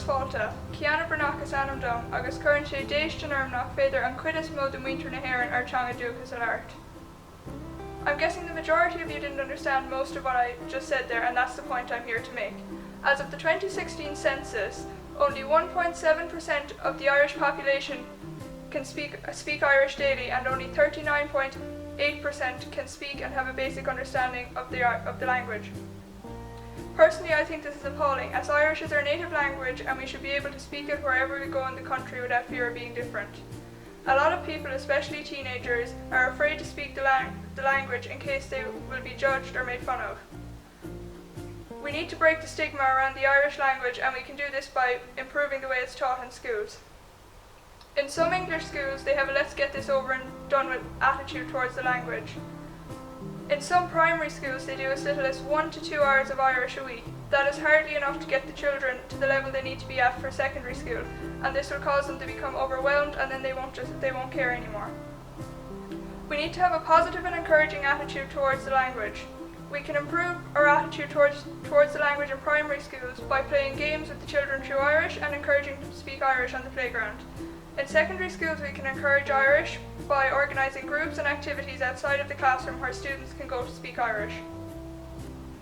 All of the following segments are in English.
fáilte, Kiana Breathnach is anam dom, agus chuann sé déis den ormnach féidir an cuidas mó den winter na hÉireann ar teanga dúchas a l'art. I'm guessing the majority of you didn't understand most of what I just said there, and that's the point I'm here to make. As of the 2016 census, only 1.7% of the Irish population can speak Irish daily, and only 39.8% can speak and have a basic understanding of the language. Personally, I think this is appalling, as Irish is our native language and we should be able to speak it wherever we go in the country without fear of being different. A lot of people, especially teenagers, are afraid to speak the language in case they will be judged or made fun of. We need to break the stigma around the Irish language, and we can do this by improving the way it's taught in schools. In some English schools, they have a let's get this over and done with attitude towards the language. In some primary schools, they do as little as 1 to 2 hours of Irish a week. That is hardly enough to get the children to the level they need to be at for secondary school, and this will cause them to become overwhelmed, and then they won't care anymore. We need to have a positive and encouraging attitude towards the language. We can improve our attitude towards the language in primary schools by playing games with the children through Irish and encouraging them to speak Irish on the playground. In secondary schools, we can encourage Irish by organising groups and activities outside of the classroom where students can go to speak Irish.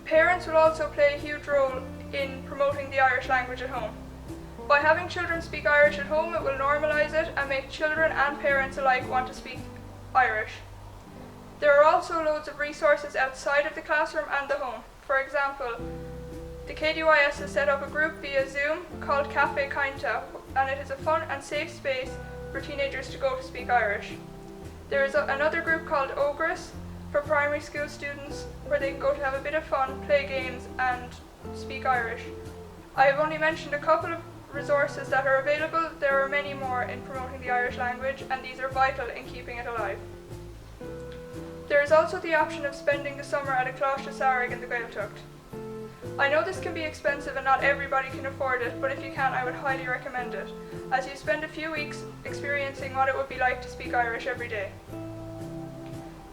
Parents will also play a huge role in promoting the Irish language at home. By having children speak Irish at home, it will normalise it and make children and parents alike want to speak Irish. There are also loads of resources outside of the classroom and the home. For example, the KDYS has set up a group via Zoom called Cafe Kainta, and it is a fun and safe space for teenagers to go to speak Irish. There is another group called Ogres for primary school students where they can go to have a bit of fun, play games and speak Irish. I have only mentioned a couple of resources that are available. There are many more in promoting the Irish language, and these are vital in keeping it alive. There is also the option of spending the summer at a Cláiste Saoirg in the Gaeltacht. I know this can be expensive and not everybody can afford it, but if you can, I would highly recommend it, as you spend a few weeks experiencing what it would be like to speak Irish every day.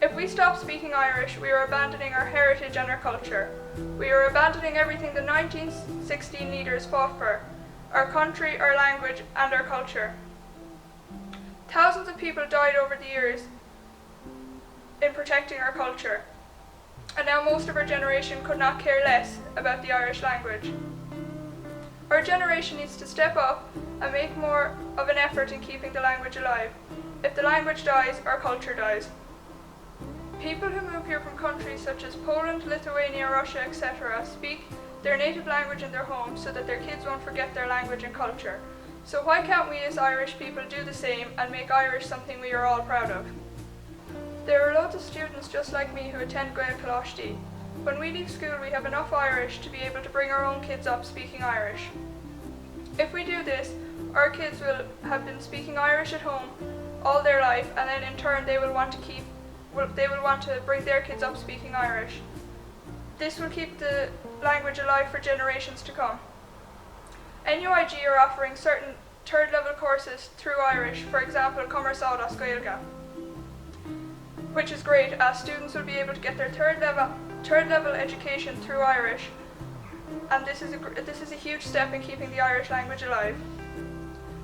If we stop speaking Irish, we are abandoning our heritage and our culture. We are abandoning everything the 1916 leaders fought for: our country, our language, and our culture. Thousands of people died over the years in protecting our culture, and now most of our generation could not care less about the Irish language. Our generation needs to step up and make more of an effort in keeping the language alive. If the language dies, our culture dies. People who move here from countries such as Poland, Lithuania, Russia, etc. speak their native language in their homes so that their kids won't forget their language and culture. So why can't we as Irish people do the same and make Irish something we are all proud of? There are loads of students just like me who attend Gaeilge. When we leave school, we have enough Irish to be able to bring our own kids up speaking Irish. If we do this, our kids will have been speaking Irish at home all their life, and then in turn they will want to bring their kids up speaking Irish. This will keep the language alive for generations to come. NUIG are offering certain third level courses through Irish, for example, Commerce Audas Gaeilge, which is great, as students will be able to get their third level education through Irish, and this is a huge step in keeping the Irish language alive.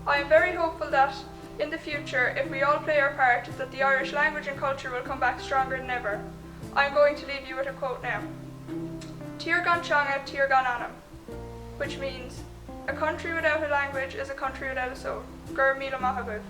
I am very hopeful that in the future, if we all play our part, that the Irish language and culture will come back stronger than ever. I am going to leave you with a quote now. Tír gan teanga, tír gan anam, which means a country without a language is a country without a soul. Gur míle maith agóibh.